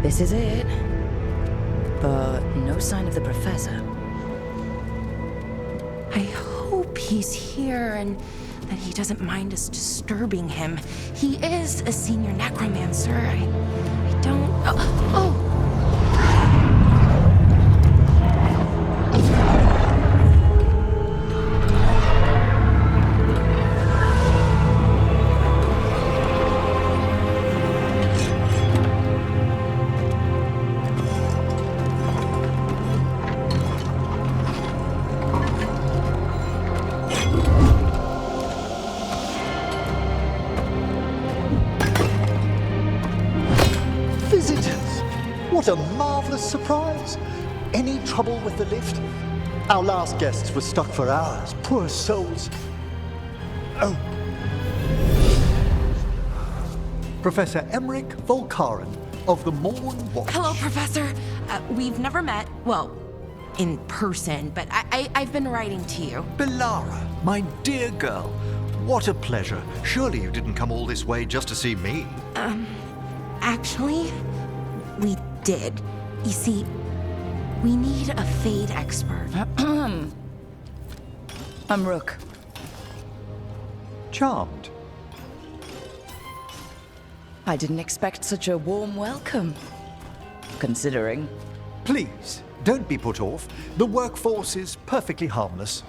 This is it. But no sign of the professor. I hope he's here and that he doesn't mind us disturbing him. He is a senior necromancer. I don't... Oh! What a marvelous surprise! Any trouble with the lift? Our last guests were stuck for hours. Poor souls. Oh. Professor Emmerich Volkaren of the Morn Watch. Hello, Professor. We've never met. Well, in person, but I've been writing to you. Belara, my dear girl. What a pleasure. Surely you didn't come all this way just to see me. Actually, we did. You see, we need a Fade expert. I'm Rook. Charmed. I didn't expect such a warm welcome. Considering. Please, don't be put off. The workforce is perfectly harmless.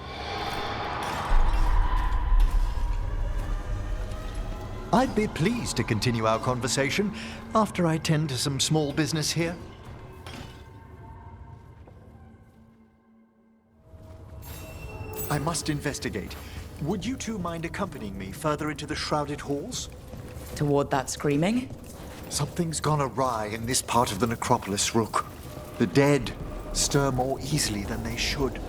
I'd be pleased to continue our conversation after I tend to some small business here. I must investigate. Would you two mind accompanying me further into the shrouded halls? Toward that screaming? Something's gone awry in this part of the necropolis, Rook. The dead stir more easily than they should.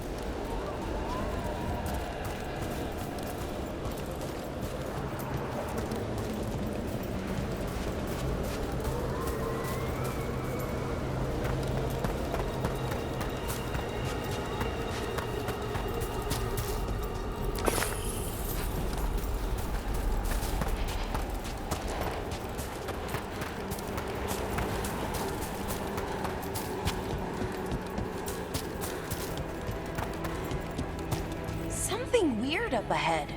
Something weird up ahead.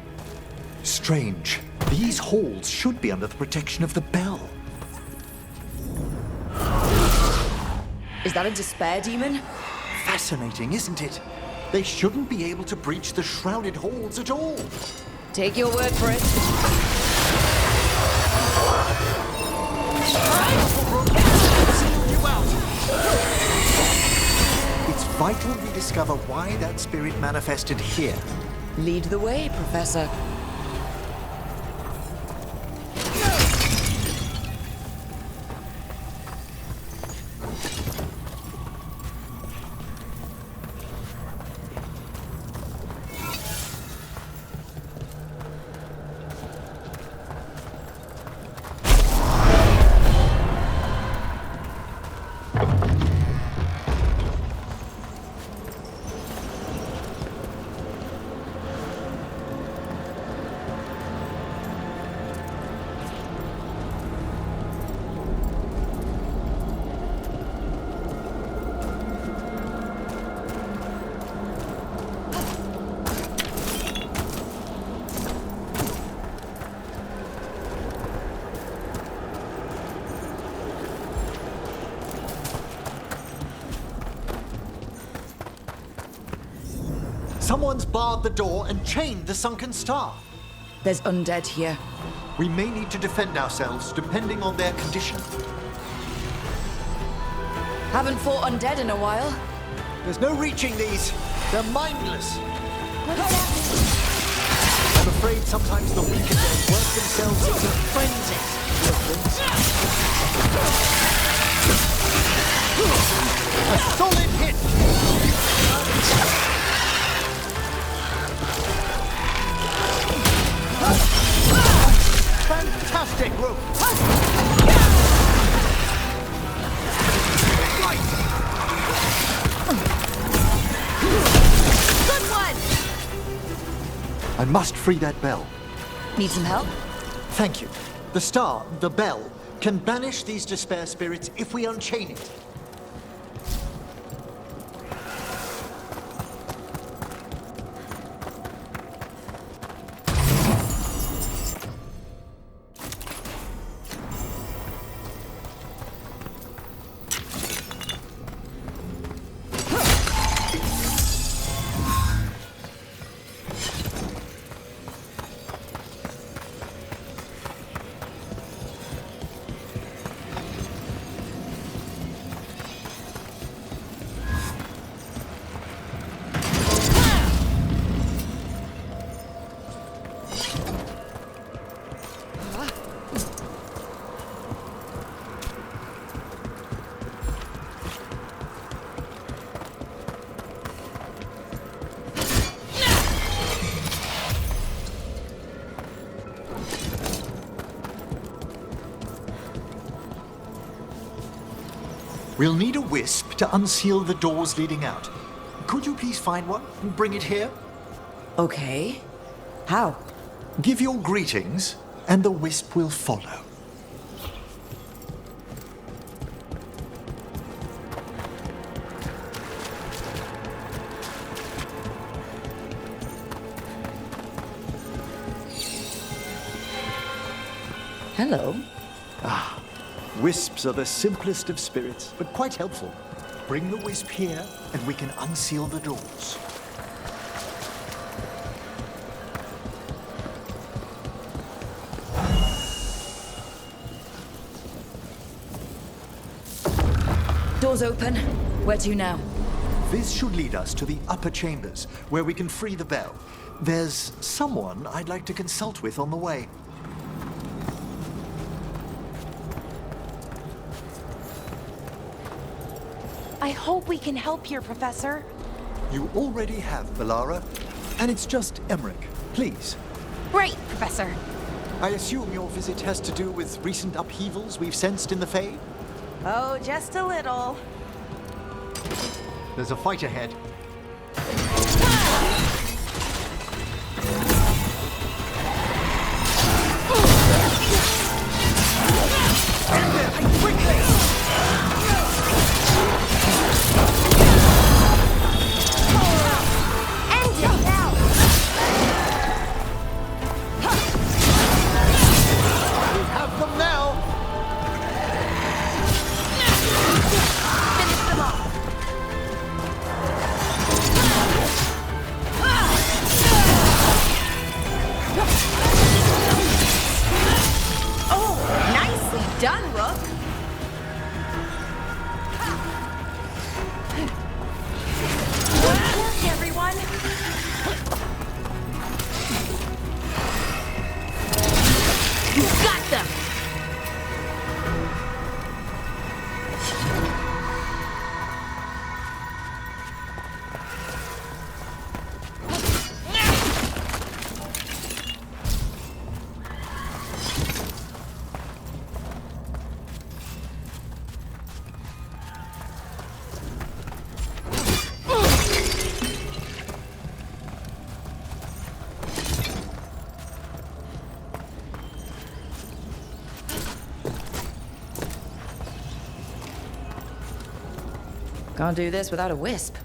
Strange. These halls should be under the protection of the bell. Is that a despair demon? Fascinating, isn't it? They shouldn't be able to breach the shrouded halls at all. Take your word for it. It's vital we discover why that spirit manifested here. Lead the way, Professor. Someone's barred the door and chained the sunken star. There's undead here. We may need to defend ourselves depending on their condition. Haven't fought undead in a while. There's no reaching these. They're mindless. I'm afraid sometimes the weak and dead work themselves into frenzies. A solid hit! Fantastic, Rook! Right! Good one! I must free that bell. Need some help? Thank you. The star, the bell, can banish these despair spirits if we unchain it. We'll need a wisp to unseal the doors leading out. Could you please find one and bring it here? Okay. How? Give your greetings, and the wisp will follow. Hello. Wisps are the simplest of spirits, but quite helpful. Bring the wisp here, and we can unseal the doors. Doors open. Where to now? This should lead us to the upper chambers, where we can free the bell. There's someone I'd like to consult with on the way. I hope we can help here, Professor. You already have, Bellara, and it's just Emmerich. Please. Right, Professor. I assume your visit has to do with recent upheavals we've sensed in the Fae? Oh, just a little. There's a fight ahead. Done, Rook. Good work, everyone. You got them. Can't do this without a wisp.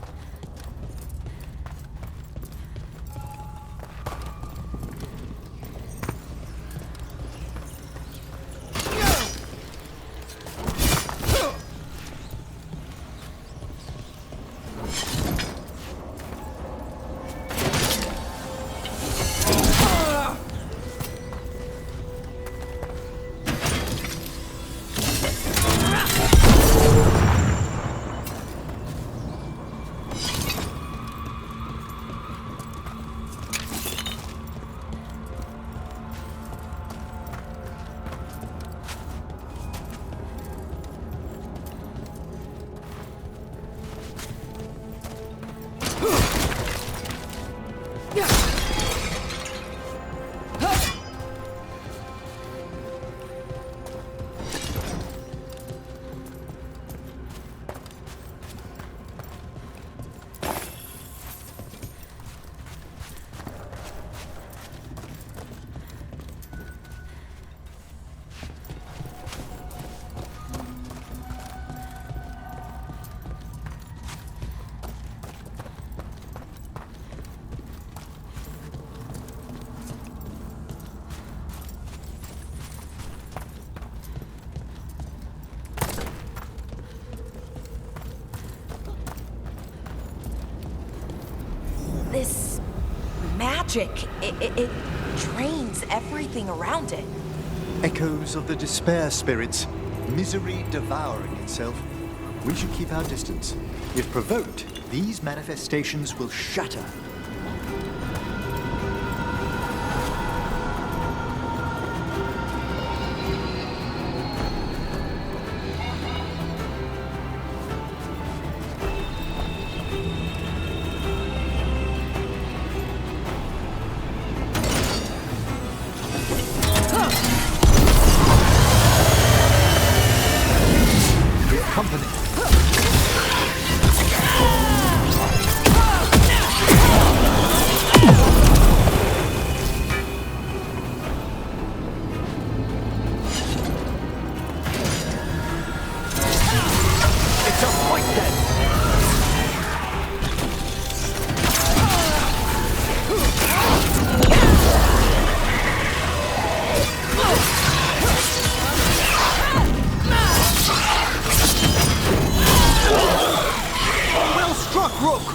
This magic, it drains everything around it. Echoes of the despair spirits, misery devouring itself. We should keep our distance. If provoked, these manifestations will shatter. Company. It's a fight then! Well struck, Rook!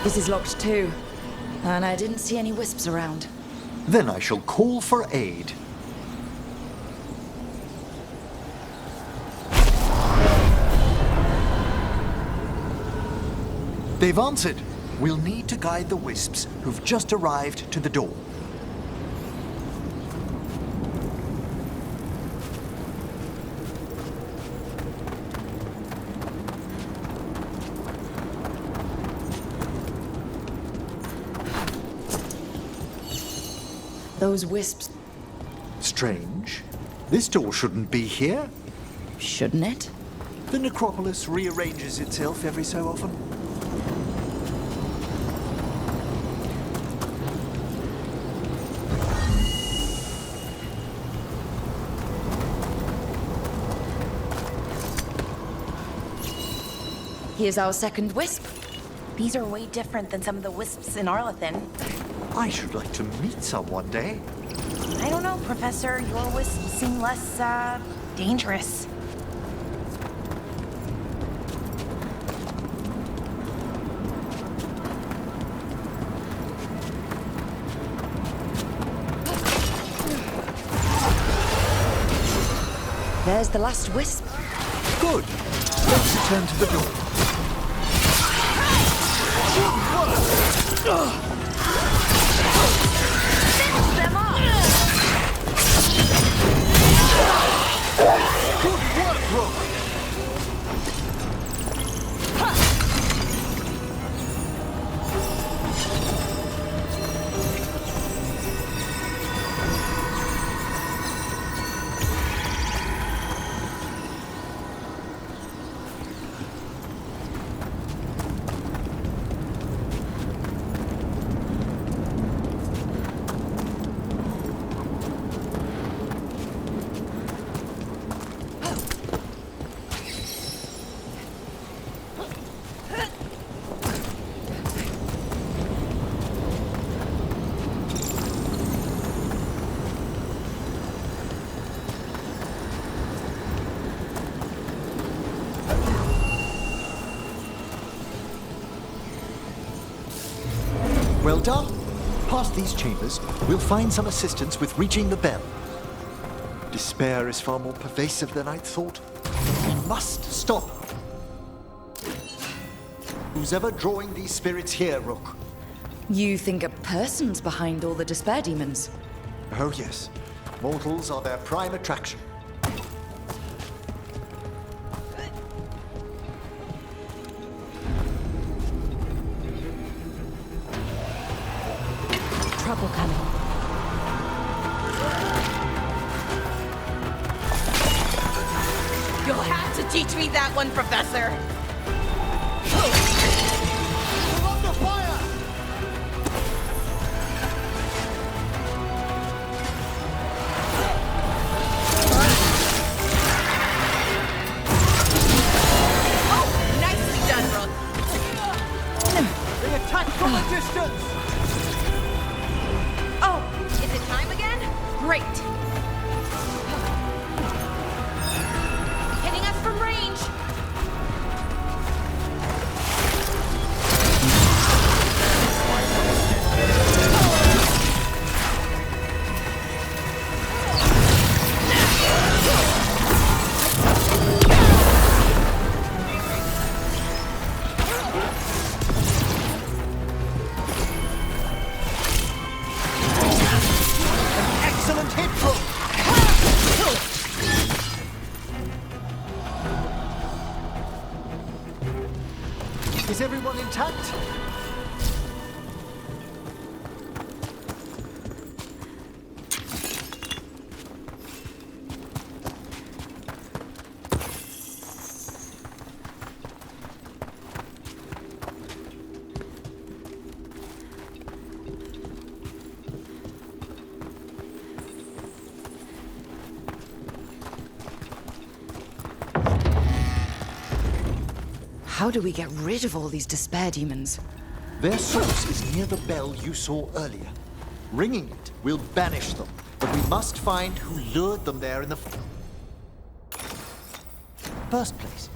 This is locked too. And I didn't see any wisps around. Then I shall call for aid. They've answered. We'll need to guide the wisps who've just arrived to the door. Those wisps, Strange. This door shouldn't be here. shouldn't it? The necropolis rearranges itself every so often. Here's our second wisp. These are way different than some of the wisps in Arlathan. I should like to meet some one day. I don't know, Professor. Your wisps seem less, dangerous. There's the last wisp. Good. Let's return to the door. Finish them off! Good work, Rook! done. Past these chambers, we'll find some assistance with reaching the bell. Despair is far more pervasive than I'd thought. We must stop. Who's ever drawing these spirits here, Rook? You think a person's behind all the despair demons? Oh yes. Mortals are their prime attraction. Trouble coming. You'll have to teach me that one, Professor! We're under fire! Oh, nicely done, Rook! They attack from a distance! Oh, is it time again? Great! Hitting us from range! Excellent hit, Rook! Is everyone intact? How do we get rid of all these despair demons? Their source is near the bell you saw earlier. Ringing it will banish them, but we must find who lured them there in the first place.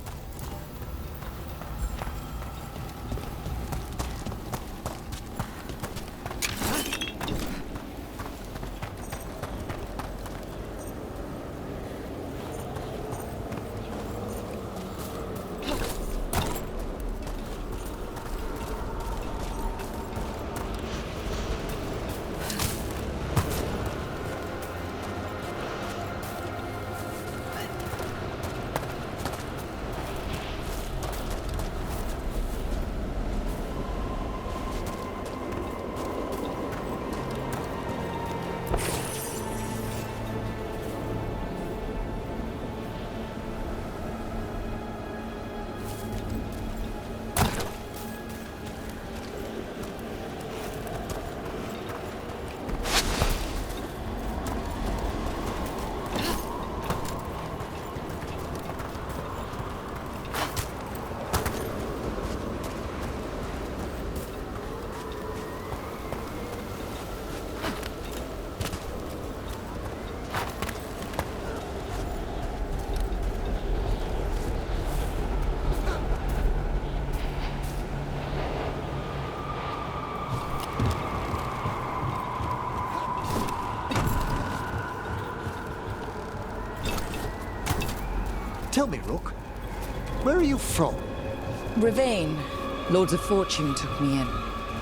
Tell me, Rook, where are you from? Ravain. Lords of Fortune took me in.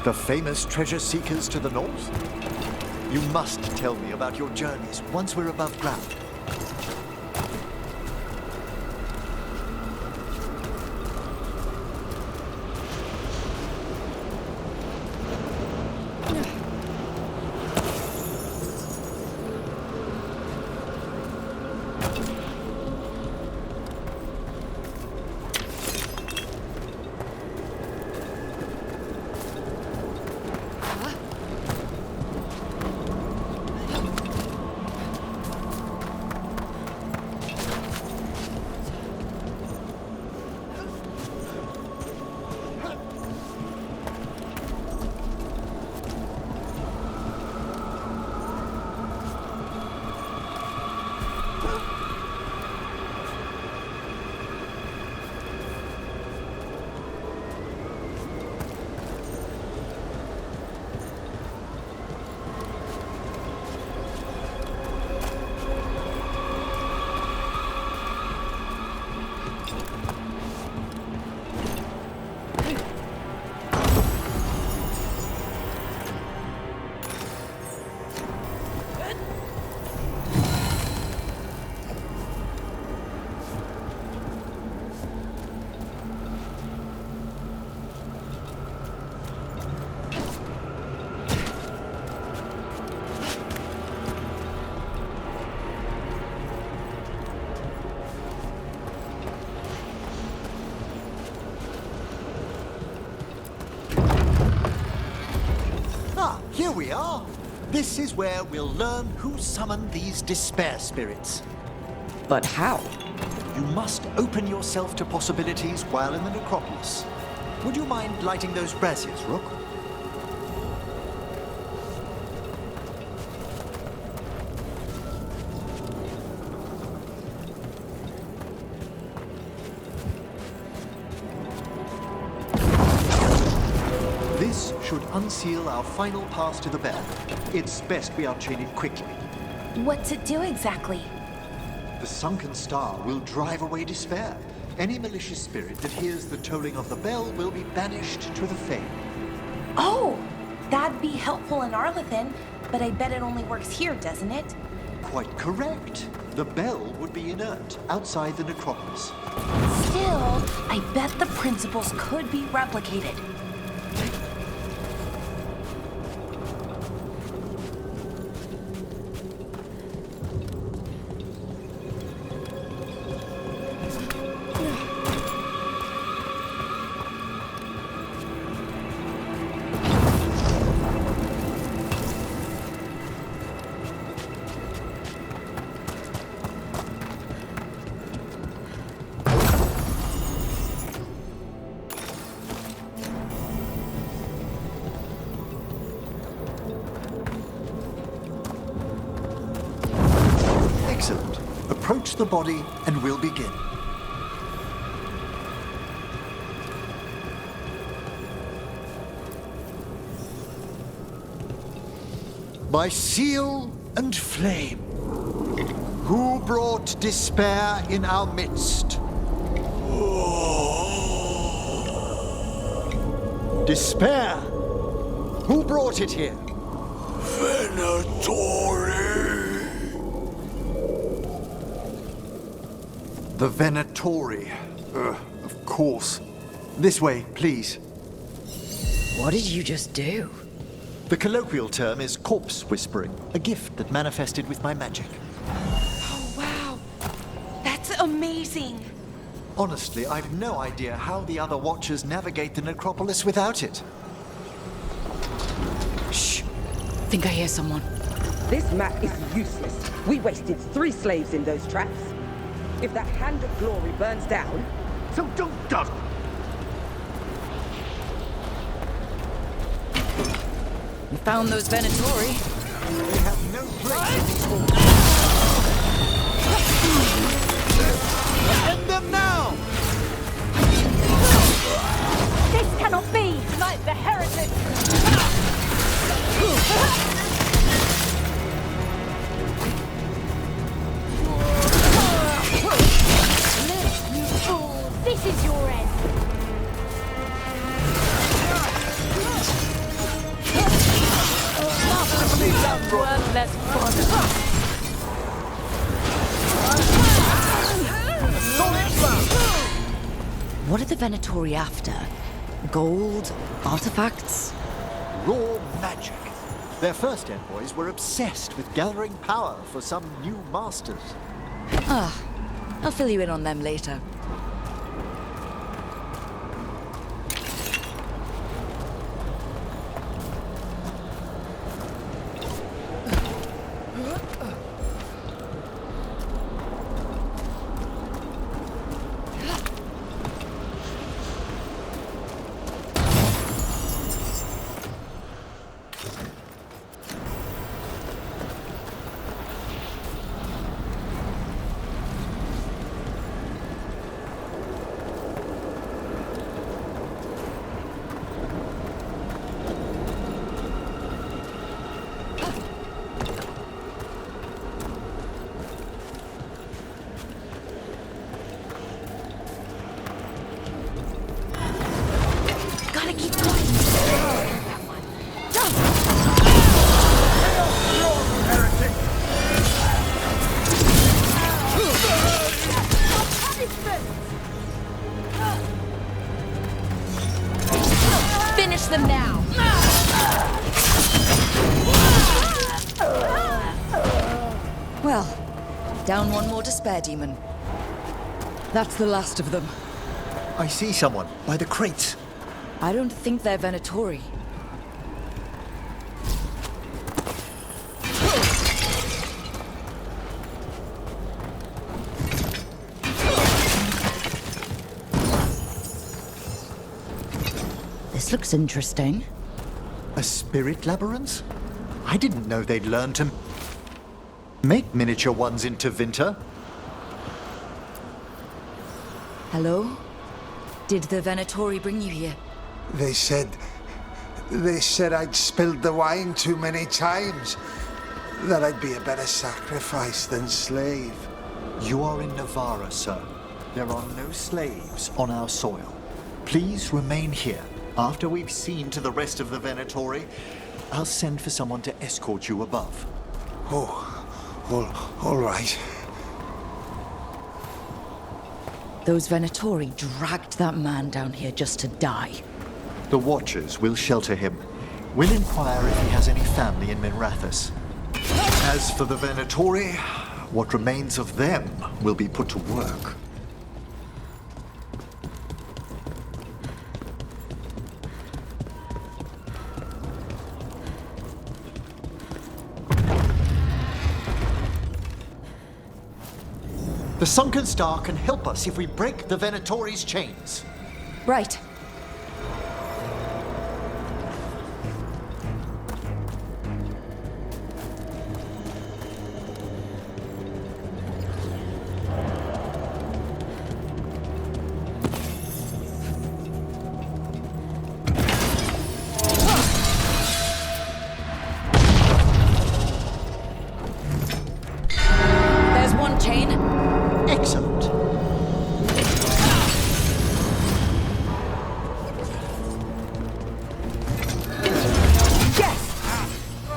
The famous treasure seekers to the north? You must tell me about your journeys once we're above ground. we are. This is where we'll learn who summoned these despair spirits. But how? You must open yourself to possibilities while in the necropolis. Would you mind lighting those braziers, Rook? This should unseal our final pass to the bell. It's best we unchain it quickly. What's it do exactly? The sunken star will drive away despair. Any malicious spirit that hears the tolling of the bell will be banished to the Fane. Oh, that'd be helpful in Arlathan, but I bet it only works here, doesn't it? Quite correct. The bell would be inert outside the necropolis. Still, I bet the principles could be replicated. Excellent. Approach the body and we'll begin. By seal and flame, who brought despair in our midst? Despair! Who brought it here? The Venatori. Of course. This way, please. What did you just do? The colloquial term is corpse whispering, a gift that manifested with my magic. Oh, wow. That's amazing. Honestly, I've no idea how the other Watchers navigate the necropolis without it. Shh. Think I hear someone. This map is useless. We wasted 3 slaves in those traps. If that Hand of Glory burns down, So don't dawdle! We found those Venatori. They have no place in these halls. End them now! This cannot be! Like the heretic! You fool! This is your end! Worthless fodder! What are the Venatori after? Gold? Artifacts? Raw magic. Their first envoys were obsessed with gathering power for some new masters. I'll fill you in on them later. Gotta keep going. Finish them now! Well, down one more despair demon. That's the last of them. I see someone by the crates. I don't think they're Venatori. This looks interesting. A spirit labyrinth? I didn't know they'd learned to make miniature ones in Tevinter. Hello? Did the Venatori bring you here? They said I'd spilled the wine too many times. That I'd be a better sacrifice than slave. You are in Navarra, sir. There are no slaves on our soil. Please remain here. After we've seen to the rest of the Venatori, I'll send for someone to escort you above. All right. Those Venatori dragged that man down here just to die. The Watchers will shelter him. We'll inquire if he has any family in Minrathous. As for the Venatori, what remains of them will be put to work. The Sunken Star can help us if we break the Venatori's chains. Right. There's one chain. Excellent.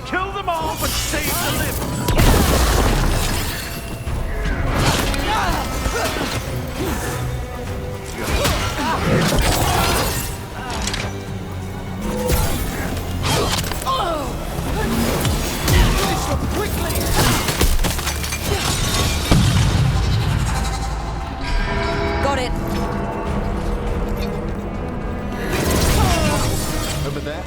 Kill them all, but save the living! Got it. Over there.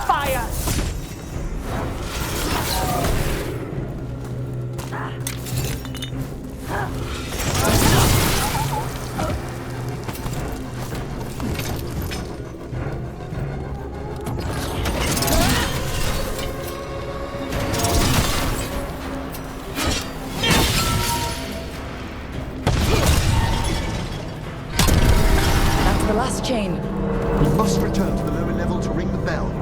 Fire! That's the last chain. We must return to the lower level to ring the bell.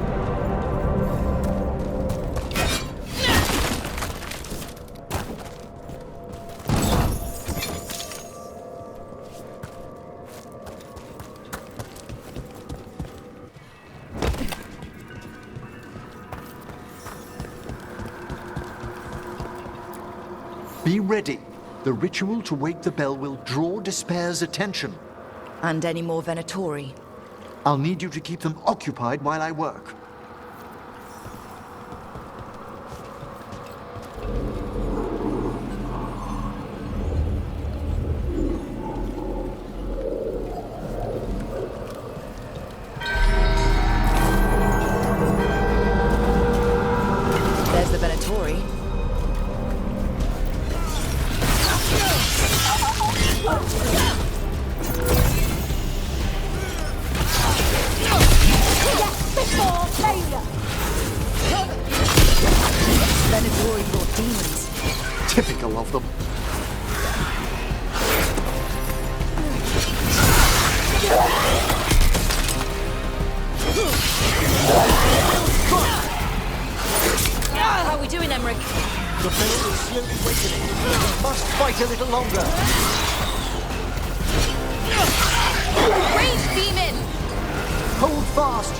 Be ready. The ritual to wake the bell will draw Despair's attention. And any more Venatori. I'll need you to keep them occupied while I work. There's the Venatori. Before failure! Venatori brought demons. Typical of them. How are we doing, Emmerich? The bell is slowly wakening. We must fight a little longer. Range beam in! Hold fast.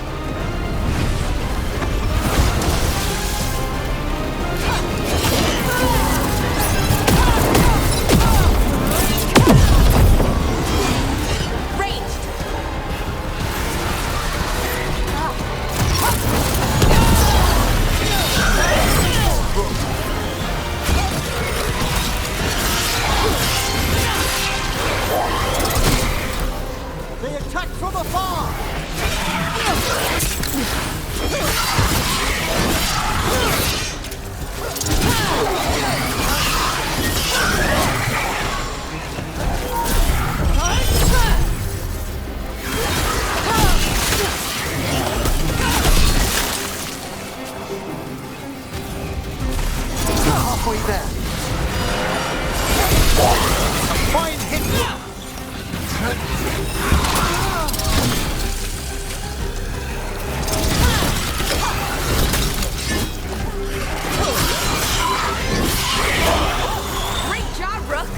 Ranged! They attack from afar. Halfway there. Fine hit. Great job, Rook!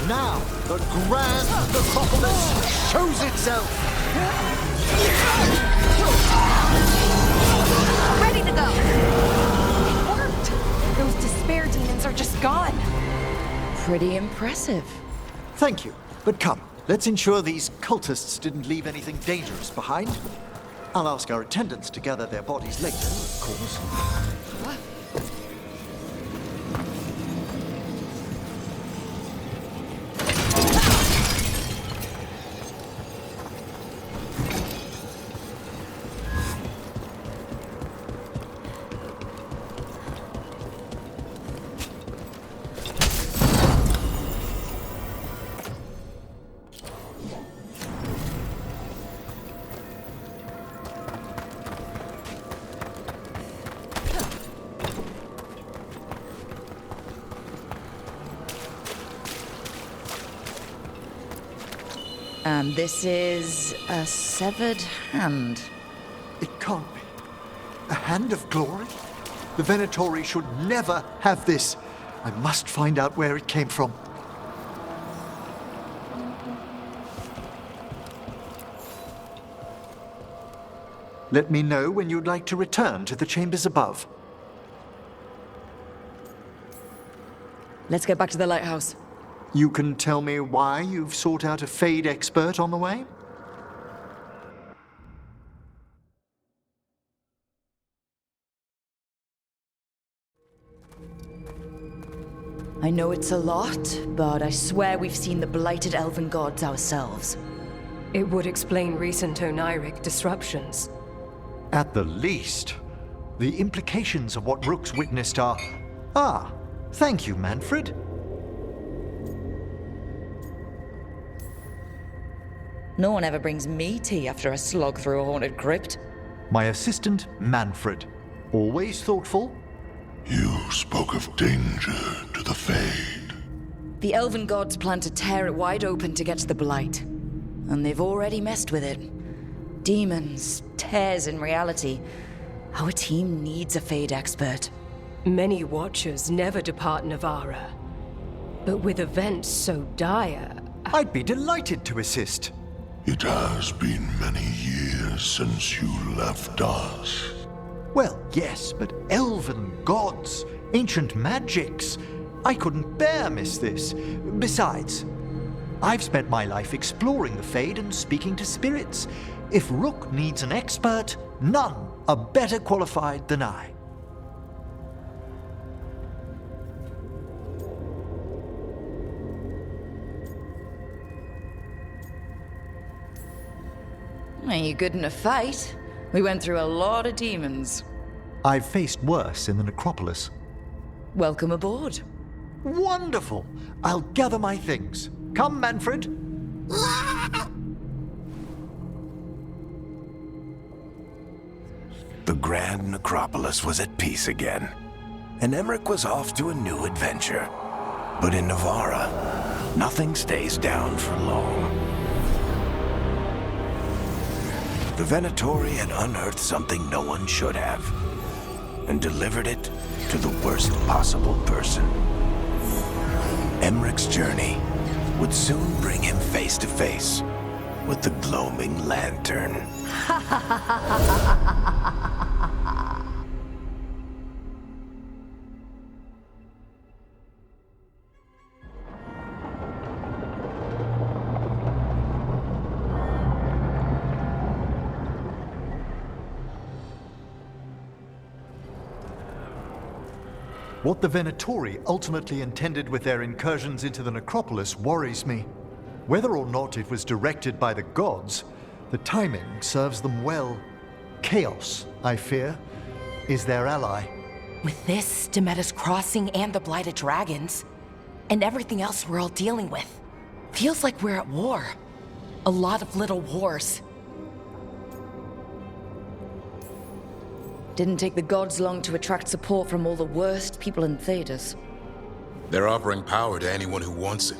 Now, the grand necropolis shows itself! Ready to go! It worked! Those despair demons are just gone. Pretty impressive. Thank you, but come, let's ensure these cultists didn't leave anything dangerous behind. I'll ask our attendants to gather their bodies later, of course. And this is a severed hand. It can't be. A hand of glory? The Venatori should never have this. I must find out where it came from. Let me know when you'd like to return to the chambers above. Let's get back to the lighthouse. You can tell me why you've sought out a Fade expert on the way? I know it's a lot, but I swear we've seen the blighted elven gods ourselves. It would explain recent Oniric disruptions. At the least. The implications of what Rook's witnessed are... Ah, thank you, Manfred. No one ever brings me tea after a slog through a haunted crypt. My assistant, Manfred. Always thoughtful. You spoke of danger to the Fade. The elven gods plan to tear it wide open to get to the blight. And they've already messed with it. Demons, tears in reality. Our team needs a Fade expert. Many Watchers never depart Navara. But with events so dire... I'd be delighted to assist. It has been many years since you left us. Well, yes, but elven gods, ancient magics. I couldn't bear miss this. Besides, I've spent my life exploring the Fade and speaking to spirits. If Rook needs an expert, none are better qualified than I. Are you good in a fight? We went through a lot of demons. I've faced worse in the necropolis. Welcome aboard. Wonderful! I'll gather my things. Come, Manfred. The Grand Necropolis was at peace again, and Emmerich was off to a new adventure. But in Navarra, nothing stays down for long. The Venatori had unearthed something no one should have, and delivered it to the worst possible person. Emmerich's journey would soon bring him face to face with the Gloaming Lantern. What the Venatori ultimately intended with their incursions into the necropolis worries me. Whether or not it was directed by the gods, the timing serves them well. Chaos, I fear, is their ally. With this, Demeter's Crossing and the Blighted Dragons, and everything else we're all dealing with, feels like we're at war. A lot of little wars. Didn't take the gods long to attract support from all the worst people in Thedas. They're offering power to anyone who wants it.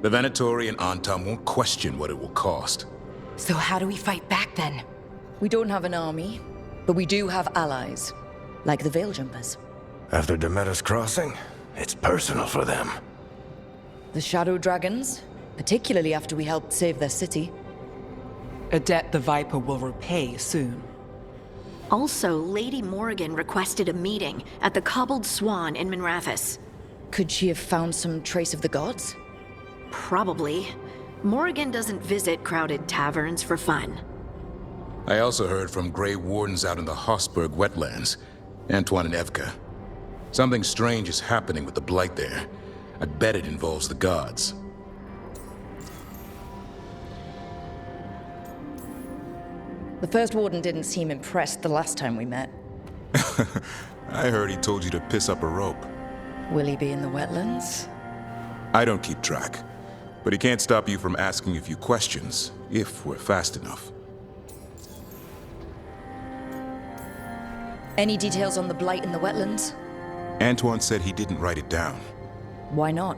The Venatori and Antam won't question what it will cost. So how do we fight back then? We don't have an army, but we do have allies, like the Veil Jumpers. After Demeter's Crossing, it's personal for them. The Shadow Dragons, particularly after we helped save their city. A debt the Viper will repay soon. Also, Lady Morrigan requested a meeting at the Cobbled Swan in Minrathous. Could she have found some trace of the gods? Probably. Morrigan doesn't visit crowded taverns for fun. I also heard from Grey Wardens out in the Hossberg wetlands, Antoine and Evka. Something strange is happening with the Blight there. I bet it involves the gods. The First Warden didn't seem impressed the last time we met. I heard he told you to piss up a rope. Will he be in the wetlands? I don't keep track, but he can't stop you from asking a few questions, if we're fast enough. Any details on the Blight in the wetlands? Antoine said he didn't write it down. Why not?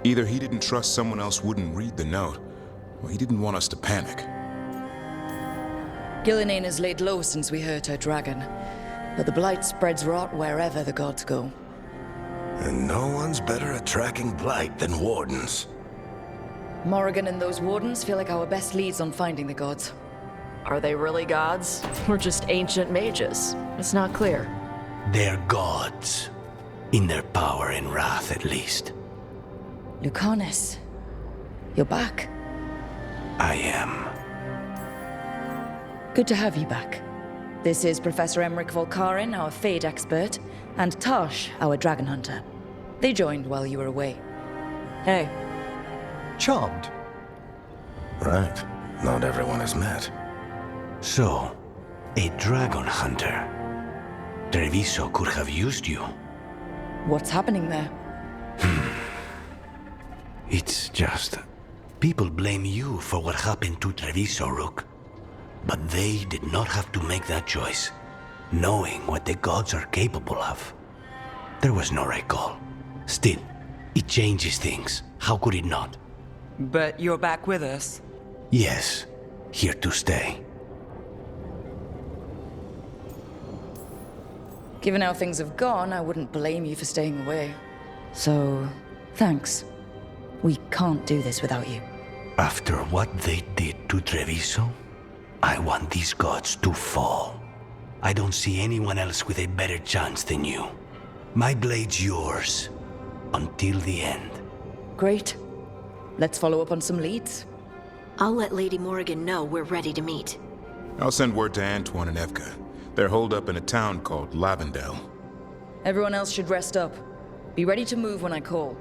Either he didn't trust someone else wouldn't read the note, or he didn't want us to panic. Gillenane has laid low since we hurt her dragon, but the Blight spreads rot wherever the gods go. And no one's better at tracking Blight than Wardens. Morrigan and those Wardens feel like our best leads on finding the gods. Are they really gods? Or just ancient mages? It's not clear. They're gods. In their power and wrath, at least. Lucanus, you're back. I am. Good to have you back. This is Professor Emmerich Volkarin, our Fade expert, and Tarsh, our Dragon Hunter. They joined while you were away. Hey. Charmed. Right. Not everyone has met. So, a Dragon Hunter. Treviso could have used you. What's happening there? It's just... people blame you for what happened to Treviso, Rook. But they did not have to make that choice, knowing what the gods are capable of. There was no recall. Still, it changes things. How could it not? But you're back with us? Yes, here to stay. Given how things have gone, I wouldn't blame you for staying away. So, thanks. We can't do this without you. After what they did to Treviso, I want these gods to fall. I don't see anyone else with a better chance than you. My blade's yours. Until the end. Great. Let's follow up on some leads. I'll let Lady Morrigan know we're ready to meet. I'll send word to Antoine and Evka. They're holed up in a town called Lavendel. Everyone else should rest up. Be ready to move when I call.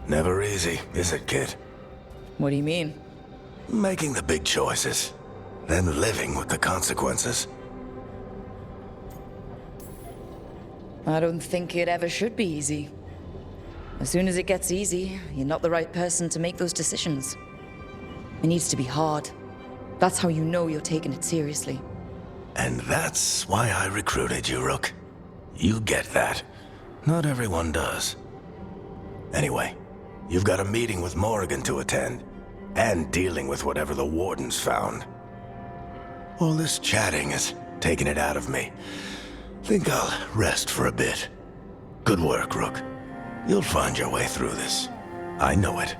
Never easy, is it, kid? What do you mean? Making the big choices, then living with the consequences. I don't think it ever should be easy. As soon as it gets easy, you're not the right person to make those decisions. It needs to be hard. That's how you know you're taking it seriously. And that's why I recruited you, Rook. You get that. Not everyone does. Anyway, you've got a meeting with Morrigan to attend, and dealing with whatever the Wardens found. All this chatting is taking it out of me. Think I'll rest for a bit. Good work, Rook. You'll find your way through this. I know it.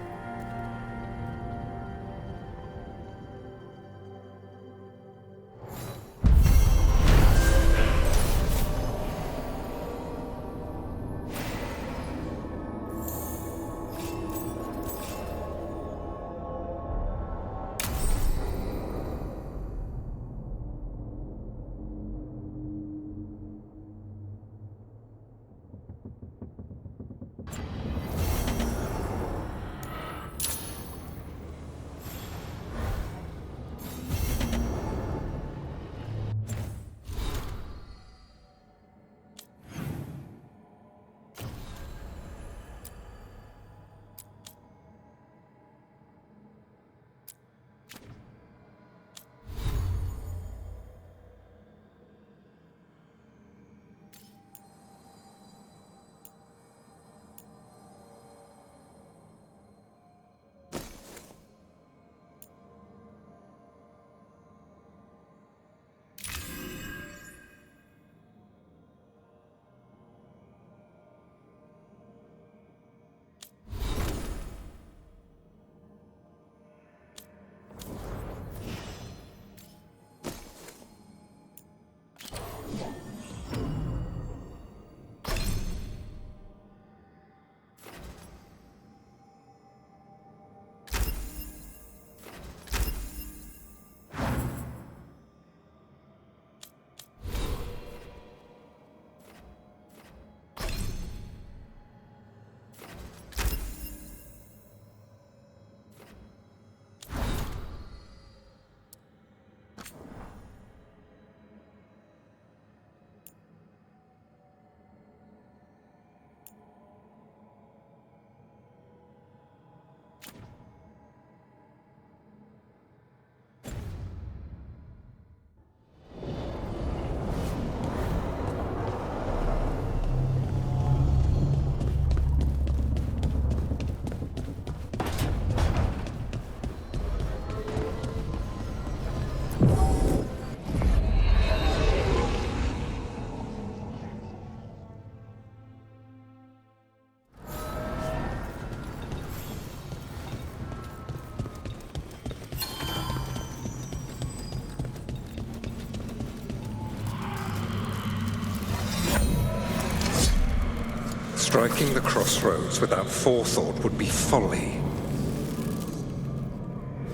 Striking the crossroads without forethought would be folly.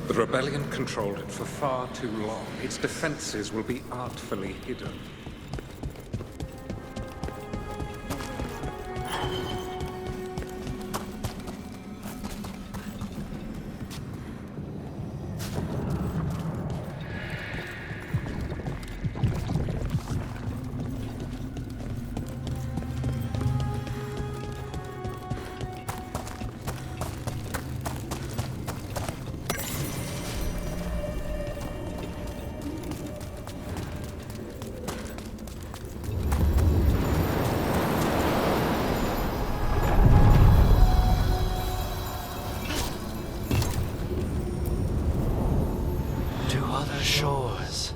The rebellion controlled it for far too long. Its defenses will be artfully hidden. Shores.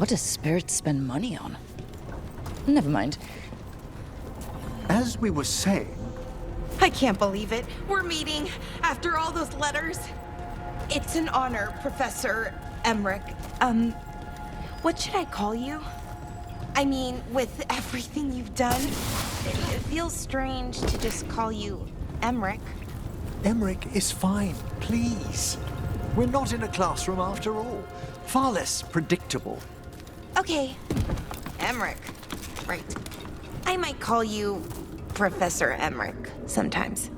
What does spirits spend money on? Never mind. As we were saying... I can't believe it. We're meeting after all those letters. It's an honor, Professor Emmerich. What should I call you? I mean, with everything you've done, it feels strange to just call you Emmerich. Emmerich is fine, please. We're not in a classroom after all. Far less predictable. Okay, Emmerich. Right. I might call you Professor Emmerich sometimes.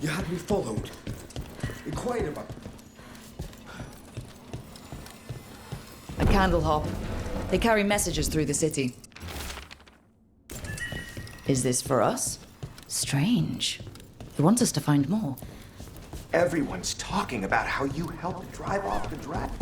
You had me followed. Inquire about... A candle hop. They carry messages through the city. Is this for us? Strange. He wants us to find more. Everyone's talking about how you helped drive off the dragon.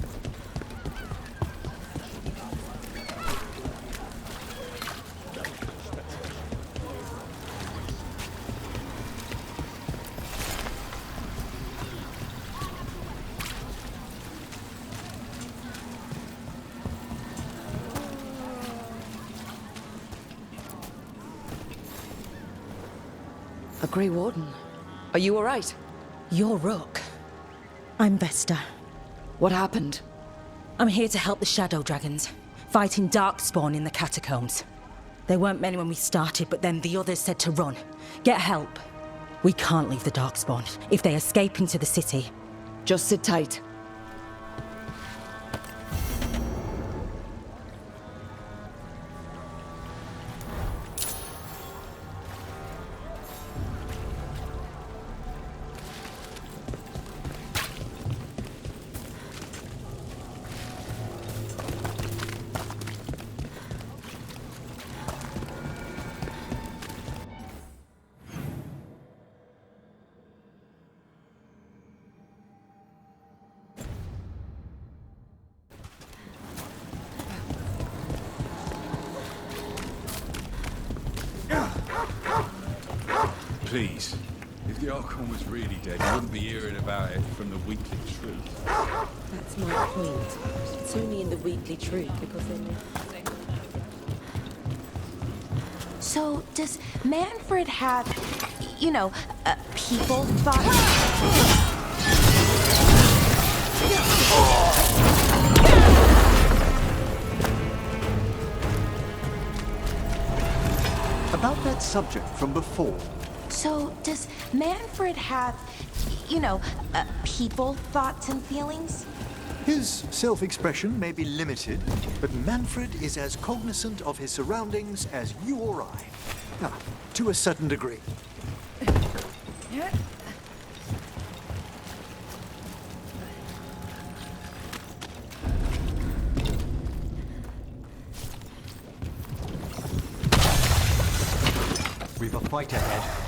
A Grey Warden. Are you all right? You're Rook. I'm Vesta. What happened? I'm here to help the Shadow Dragons, fighting Darkspawn in the catacombs. There weren't many when we started, but then the others said to run. Get help. We can't leave the Darkspawn if they escape into the city. Just sit tight. Please. If the Archon was really dead, you wouldn't be hearing about it from the Weekly Truth. That's my point. It's only in the Weekly Truth because they make... So, does Manfred have, people thought... About that subject from before. So, does Manfred have, people thoughts and feelings? His self-expression may be limited, but Manfred is as cognizant of his surroundings as you or I. Now, to a certain degree. We've a fight ahead.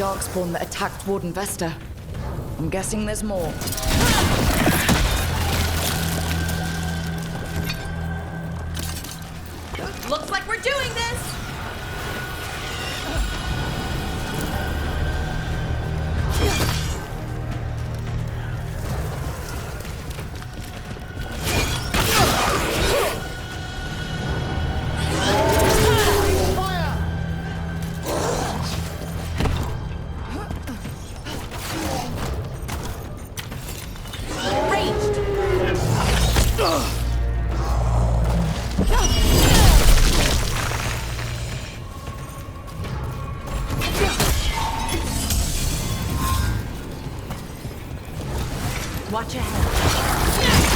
Darkspawn that attacked Warden Vesta. I'm guessing there's more. Looks like we're doing this! Watch ahead.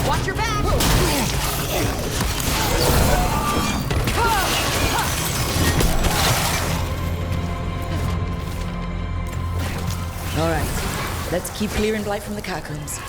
Watch your back! All right, let's keep clearing Blight from the catacombs.